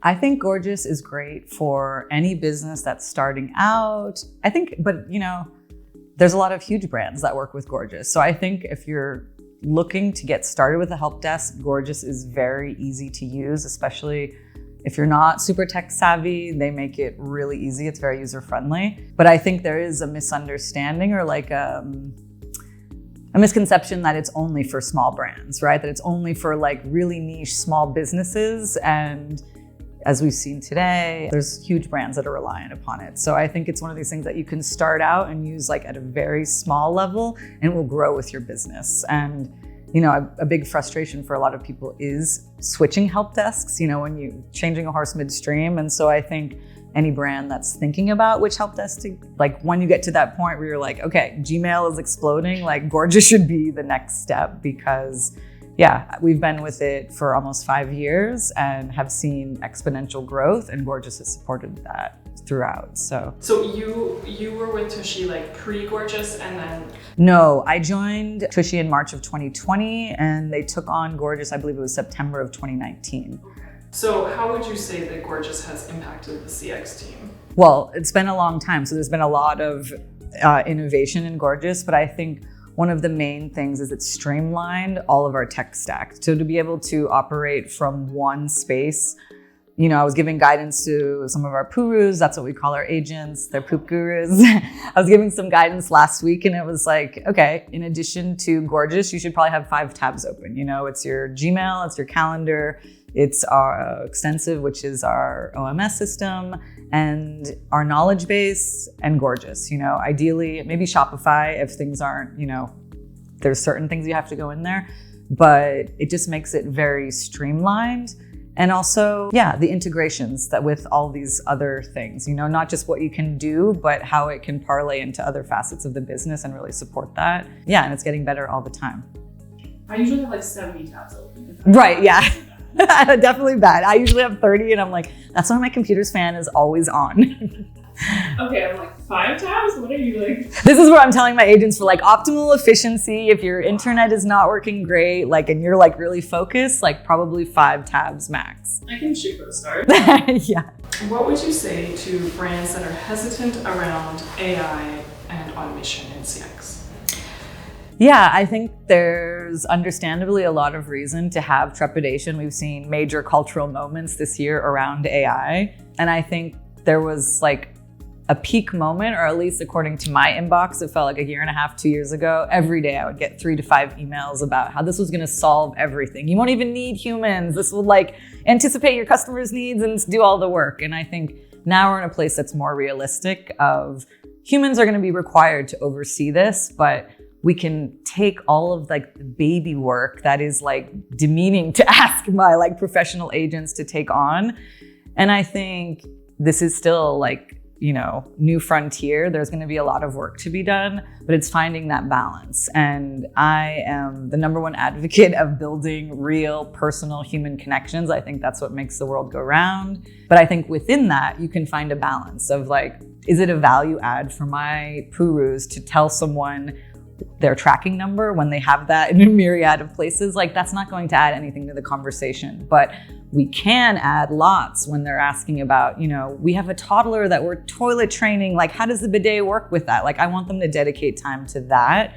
I think Gorgias is great for any business that's starting out. I think, but there's a lot of huge brands that work with Gorgias. So I think if you're looking to get started with a help desk, Gorgias is very easy to use, especially if you're not super tech savvy. They make it really easy. It's very user friendly. But I think there is a misunderstanding or like a misconception that it's only for small brands, right? That it's only for like really niche small businesses. And as we've seen today, there's huge brands that are reliant upon it. So I think it's one of these things that you can start out and use like at a very small level and it will grow with your business. And a big frustration for a lot of people is switching help desks, when you changing a horse midstream. And so I think any brand that's thinking about which help desk to, like when you get to that point where you're like, okay, Gmail is exploding, like Gorgias should be the next step because we've been with it for almost 5 years and have seen exponential growth, and Gorgias has supported that throughout. So you were with Tushy like pre-Gorgias and then? No, I joined Tushy in March of 2020 and they took on Gorgias, I believe it was September of 2019. So how would you say that Gorgias has impacted the CX team? Well, it's been a long time. So there's been a lot of innovation in Gorgias, but I think one of the main things is it's streamlined all of our tech stack. So to be able to operate from one space, I was giving guidance to some of our purus. That's what we call our agents. They're poop gurus. I was giving some guidance last week and it was like, okay, in addition to Gorgias, you should probably have 5 tabs open. It's your Gmail, it's your calendar, it's our Extensive, which is our OMS system, and our knowledge base, and Gorgias. Ideally, maybe Shopify if things aren't, there's certain things you have to go in there, but it just makes it very streamlined. And also, the integrations that with all these other things, not just what you can do, but how it can parlay into other facets of the business and really support that. And it's getting better all the time. I usually have like 70 tabs open. Right, yeah. Definitely bad. I usually have 30 and I'm like, that's why my computer's fan is always on. Okay, I'm like 5 tabs? What are you like? This is what I'm telling my agents for like optimal efficiency. If your internet is not working great, and you're like really focused, probably 5 tabs max. I can shoot for the start. Yeah. What would you say to brands that are hesitant around AI and automation in CX? Yeah, I think there's understandably a lot of reason to have trepidation. We've seen major cultural moments this year around AI. And I think there was a peak moment, or at least according to my inbox, it felt like 1.5 years, 2 years ago. Every day I would get 3 to 5 emails about how this was gonna solve everything. You won't even need humans. This will anticipate your customers' needs and do all the work. And I think now we're in a place that's more realistic of humans are gonna be required to oversee this, but we can take all of the baby work that is demeaning to ask my professional agents to take on. And I think this is still new frontier. There's going to be a lot of work to be done, but it's finding that balance. And I am the #1 advocate of building real personal human connections. I think that's what makes the world go round. But I think within that, you can find a balance of is it a value add for my purus to tell someone their tracking number when they have that in a myriad of places? That's not going to add anything to the conversation, but we can add lots when they're asking about, we have a toddler that we're toilet training. How does the bidet work with that? I want them to dedicate time to that.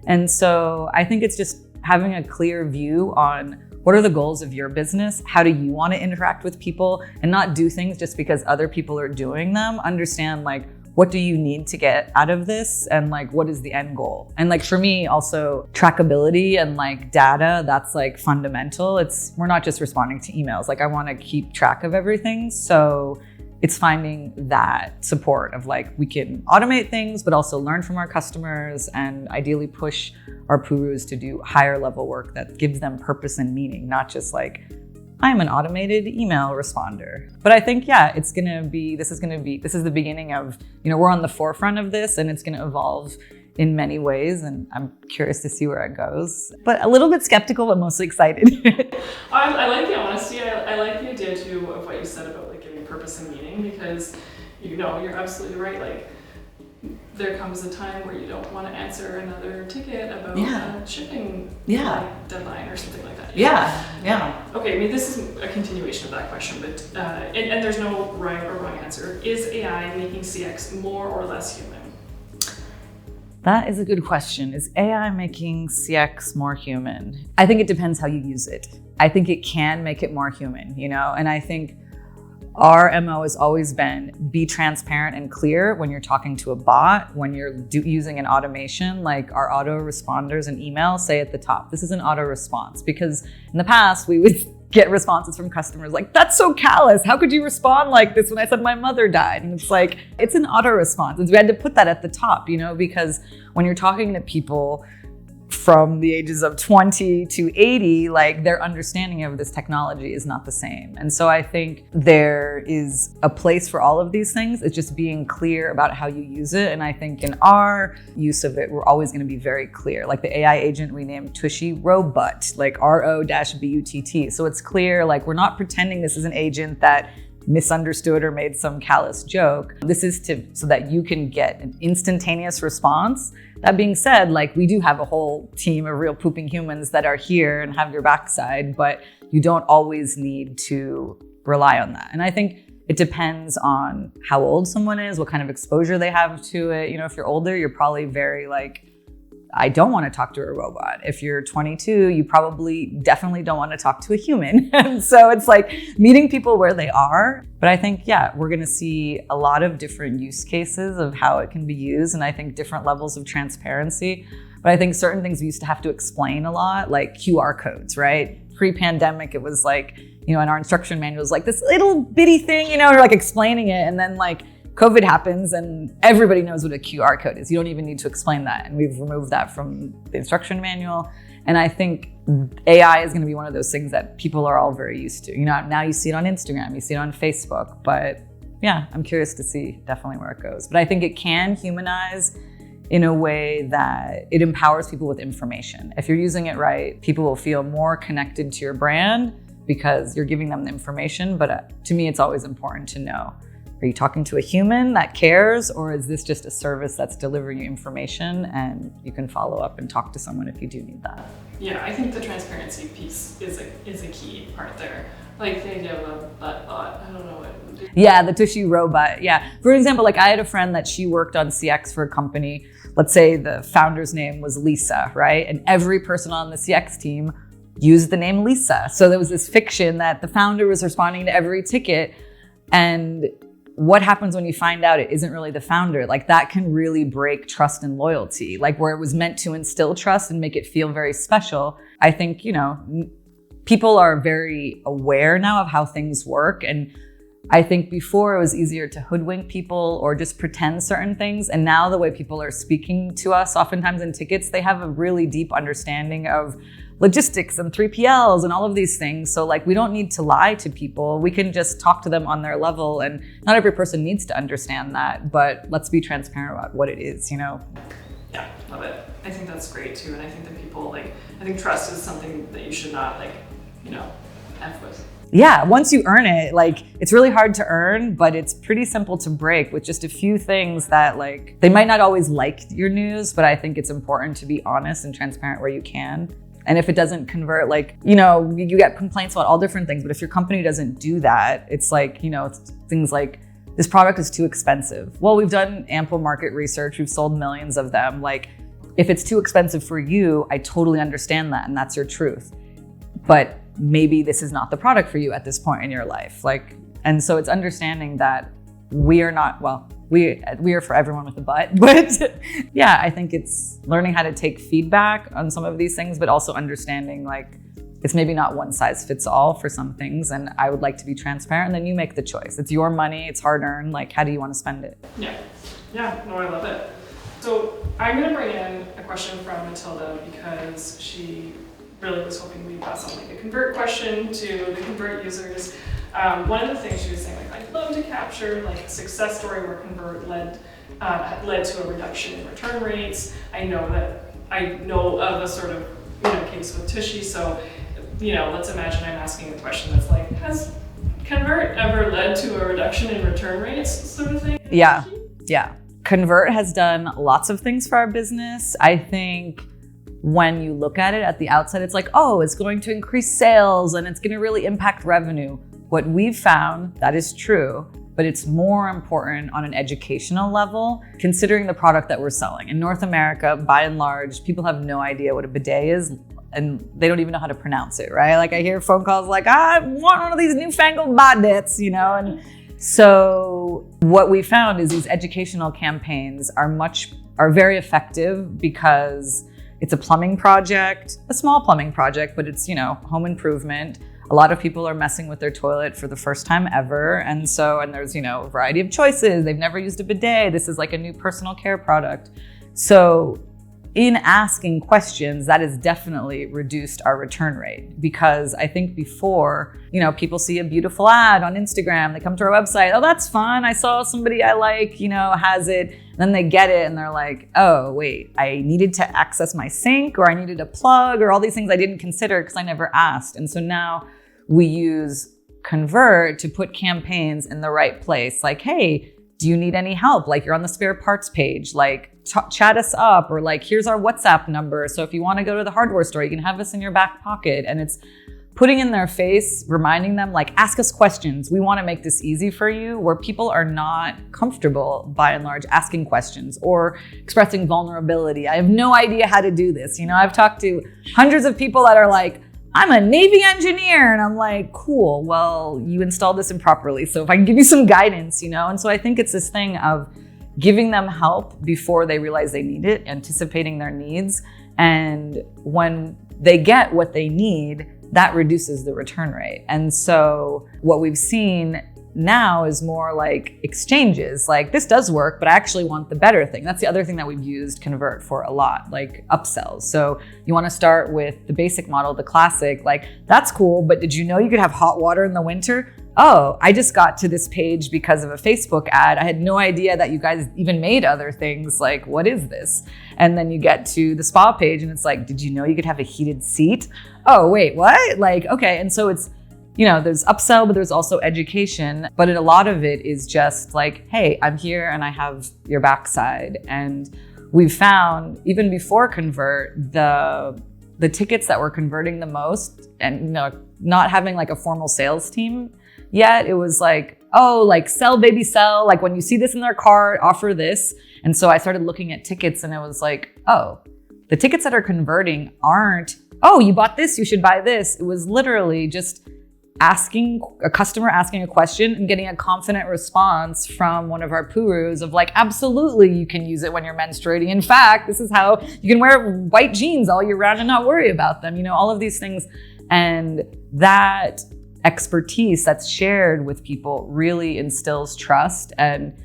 And so I think it's just having a clear view on what are the goals of your business? How do you want to interact with people and not do things just because other people are doing them? Understand what do you need to get out of this? And what is the end goal? And for me also trackability and data, that's fundamental. We're not just responding to emails. I want to keep track of everything. So it's finding that support of we can automate things, but also learn from our customers and ideally push our purus to do higher level work that gives them purpose and meaning, not just I'm an automated email responder. But I think, this is the beginning of, we're on the forefront of this and it's gonna evolve in many ways. And I'm curious to see where it goes, but a little bit skeptical, but mostly excited. I like the honesty. I like the idea too of what you said about giving purpose and meaning, because you're absolutely right. there comes a time where you don't want to answer another ticket about a shipping deadline or something like that. Yeah. Okay, I mean, this is a continuation of that question, but and there's no right or wrong answer. Is AI making CX more or less human? That is a good question. Is AI making CX more human? I think it depends how you use it. I think it can make it more human, and I think our MO has always been be transparent and clear when you're talking to a bot, when you're using an automation, like our auto responders and email say at the top, this is an auto response. Because in the past, we would get responses from customers like, that's so callous. How could you respond like this when I said my mother died? And it's like, it's an auto response. And so we had to put that at the top, because when you're talking to people from the ages of 20 to 80, like their understanding of this technology is not the same. And so I think there is a place for all of these things. It's just being clear about how you use it. And I think in our use of it, we're always going to be very clear. Like the AI agent we named Tushy Robut, like RO-BUTT. So it's clear, like we're not pretending this is an agent that misunderstood or made some callous joke. This is so that you can get an instantaneous response. That being said, like we do have a whole team of real pooping humans that are here and have your backside, but you don't always need to rely on that. And I think it depends on how old someone is, what kind of exposure they have to it. If you're older, you're probably very like, I don't want to talk to a robot. If you're 22, you definitely don't want to talk to a human. And so it's like meeting people where they are. But I think, we're going to see a lot of different use cases of how it can be used. And I think different levels of transparency. But I think certain things we used to have to explain a lot, like QR codes, right? Pre-pandemic, it was like, in our instruction manuals, like this little bitty thing, we're like explaining it. And then like, COVID happens and everybody knows what a QR code is. You don't even need to explain that. And we've removed that from the instruction manual. And I think AI is going to be one of those things that people are all very used to. Now you see it on Instagram, you see it on Facebook, but I'm curious to see definitely where it goes. But I think it can humanize in a way that it empowers people with information. If you're using it right, people will feel more connected to your brand because you're giving them the information. But to me, it's always important to know, are you talking to a human that cares, or is this just a service that's delivering you information and you can follow up and talk to someone if you do need that? Yeah, I think the transparency piece is a key part there. Like the idea of a butt bot, I don't know what it would do. Yeah, the Tushy Robot. Yeah. For example, like I had a friend that she worked on CX for a company. Let's say the founder's name was Lisa, right? And every person on the CX team used the name Lisa. So there was this fiction that the founder was responding to every ticket. And what happens when you find out it isn't really the founder? Like that can really break trust and loyalty, like where it was meant to instill trust and make it feel very special. I think, people are very aware now of how things work. And I think before it was easier to hoodwink people or just pretend certain things. And now the way people are speaking to us, oftentimes in tickets, they have a really deep understanding of logistics and 3PLs and all of these things. So like, we don't need to lie to people. We can just talk to them on their level, and not every person needs to understand that, but let's be transparent about what it is, Yeah, love it. I think that's great too. And I think that people I think trust is something that you should not F with. Yeah, once you earn it, like it's really hard to earn, but it's pretty simple to break with just a few things that they might not always like your news, but I think it's important to be honest and transparent where you can. And if it doesn't convert, you get complaints about all different things, but if your company doesn't do that, it's it's things like, this product is too expensive. Well, we've done ample market research. We've sold millions of them. Like, if it's too expensive for you, I totally understand that, and that's your truth. But maybe this is not the product for you at this point in your life. And so it's understanding that we are not, we are for everyone with a butt, but I think it's learning how to take feedback on some of these things, but also understanding it's maybe not one size fits all for some things. And I would like to be transparent, and then you make the choice. It's your money, it's hard earned. How do you want to spend it? Yeah, no, I love it. So I'm gonna bring in a question from Matilda because she really was hoping we'd pass on a convert question to the convert users. One of the things she was saying, I'd love to capture a success story where convert led to a reduction in return rates. I know of a sort of case with Tushy. So let's imagine I'm asking a question that's has convert ever led to a reduction in return rates, sort of thing? Yeah. Convert has done lots of things for our business. I think when you look at it at the outset, it's like, oh, it's going to increase sales and it's going to really impact revenue. What we've found, that is true, but it's more important on an educational level, considering the product that we're selling. In North America, by and large, people have no idea what a bidet is, and they don't even know how to pronounce it, right? Like I hear phone calls like, I want one of these newfangled bidets, and so what we found is these educational campaigns are very effective because it's a plumbing project, a small plumbing project, but it's, home improvement. A lot of people are messing with their toilet for the first time ever. And there's, a variety of choices. They've never used a bidet. This is like a new personal care product. So in asking questions, that has definitely reduced our return rate, because I think before, people see a beautiful ad on Instagram, they come to our website, oh, that's fun. I saw somebody I like, has it. And then they get it and they're like, oh, wait, I needed to access my sink, or I needed a plug, or all these things I didn't consider because I never asked. And so now we use Convert to put campaigns in the right place. Like, hey, do you need any help? Like, you're on the spare parts page, like chat us up, or like, here's our WhatsApp number. So if you want to go to the hardware store, you can have us in your back pocket. And it's putting in their face, reminding them, like, ask us questions. We want to make this easy for you, where people are not comfortable by and large asking questions or expressing vulnerability. I have no idea how to do this. I've talked to hundreds of people that are like, I'm a Navy engineer. And I'm like, cool, well, you installed this improperly. So if I can give you some guidance, And so I think it's this thing of giving them help before they realize they need it, anticipating their needs. And when they get what they need, that reduces the return rate. And so what we've seen now is more like exchanges, like, this does work, but I actually want the better thing. That's the other thing that we've used Convert for a lot, like upsells. So you want to start with the basic model, the classic, like, that's cool, but did you know you could have hot water in the winter? Oh, I just got to this page because of a Facebook ad. I had no idea that you guys even made other things. Like, what is this? And then you get to the spa page and it's like, did you know you could have a heated seat? Oh, wait, what? Like, okay. And so it's, there's upsell, but there's also education. But a lot of it is just like, hey, I'm here and I have your backside. And we've found, even before Convert, the tickets that were converting the most, and not having like a formal sales team yet, it was like, oh, like, sell baby sell, like, when you see this in their cart, offer this. And so I started looking at tickets and it was like, oh, the tickets that are converting aren't, oh, you bought this, you should buy this. It was literally just a customer asking a question and getting a confident response from one of our gurus of like, absolutely, you can use it when you're menstruating. In fact, this is how you can wear white jeans all year round and not worry about them, all of these things. And that expertise that's shared with people really instills trust. And,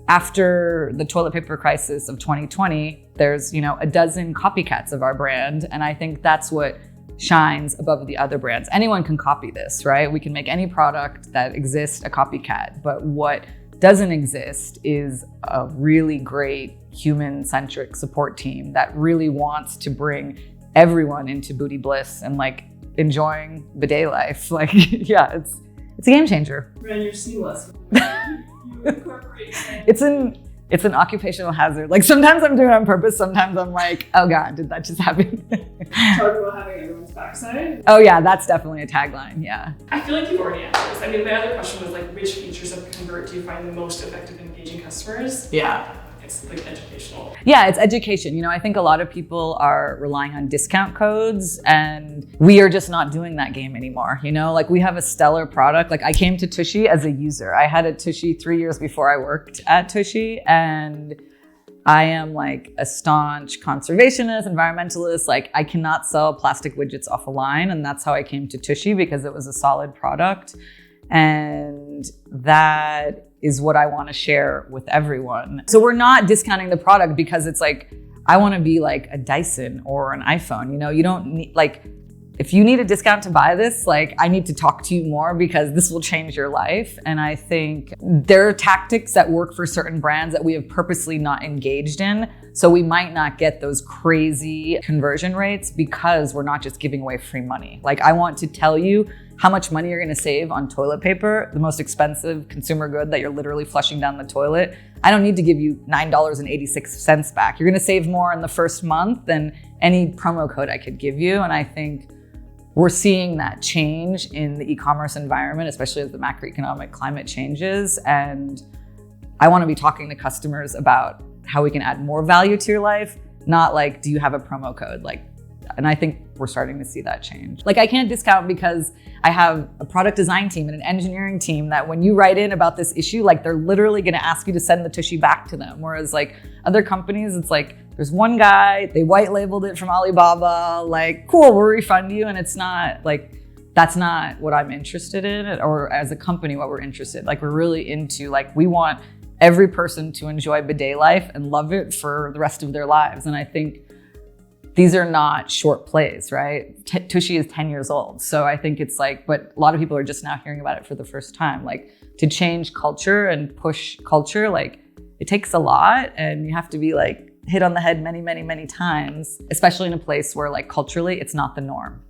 after the toilet paper crisis of 2020, there's, a dozen copycats of our brand. And I think that's what shines above the other brands. Anyone can copy this, right? We can make any product that exists a copycat, but what doesn't exist is a really great human-centric support team that really wants to bring everyone into booty bliss and like enjoying bidet life. Like, yeah, it's a game changer. And you're seamless. You incorporate. It's an occupational hazard. Like, sometimes I'm doing it on purpose. Sometimes I'm like, oh God, did that just happen? Talk about having everyone's backside. Oh yeah, that's definitely a tagline, yeah. I feel like you've already answered this. I mean, the other question was like, which features of Convert do you find the most effective in engaging customers? Yeah. It's like educational. Yeah, it's education. I think a lot of people are relying on discount codes, and we are just not doing that game anymore. Like, we have a stellar product. Like, I came to Tushy as a user. I had a Tushy 3 years before I worked at Tushy, and I am like a staunch conservationist, environmentalist. Like, I cannot sell plastic widgets off a line, and that's how I came to Tushy, because it was a solid product. And that is what I want to share with everyone. So we're not discounting the product because it's like, I want to be like a Dyson or an iPhone. You don't need, like, if you need a discount to buy this, like, I need to talk to you more because this will change your life. And I think there are tactics that work for certain brands that we have purposely not engaged in. So we might not get those crazy conversion rates because we're not just giving away free money. Like, I want to tell you how much money you're gonna save on toilet paper, the most expensive consumer good that you're literally flushing down the toilet. I don't need to give you $9.86 back. You're gonna save more in the first month than any promo code I could give you. And I think we're seeing that change in the e-commerce environment, especially as the macroeconomic climate changes. And I wanna be talking to customers about how we can add more value to your life, not like, do you have a promo code? And I think we're starting to see that change. I can't discount because I have a product design team and an engineering team that when you write in about this issue, they're literally gonna ask you to send the tushy back to them. Whereas other companies, it's there's one guy, they white labeled it from Alibaba, cool, we'll refund you. And it's not that's not what I'm interested in, or as a company, what we're interested. We're really into, we want every person to enjoy bidet life and love it for the rest of their lives. And I think these are not short plays, right? Tushy is 10 years old. So I think it's but a lot of people are just now hearing about it for the first time. To change culture and push culture, it takes a lot, and you have to be hit on the head many, many, many times, especially in a place where culturally it's not the norm.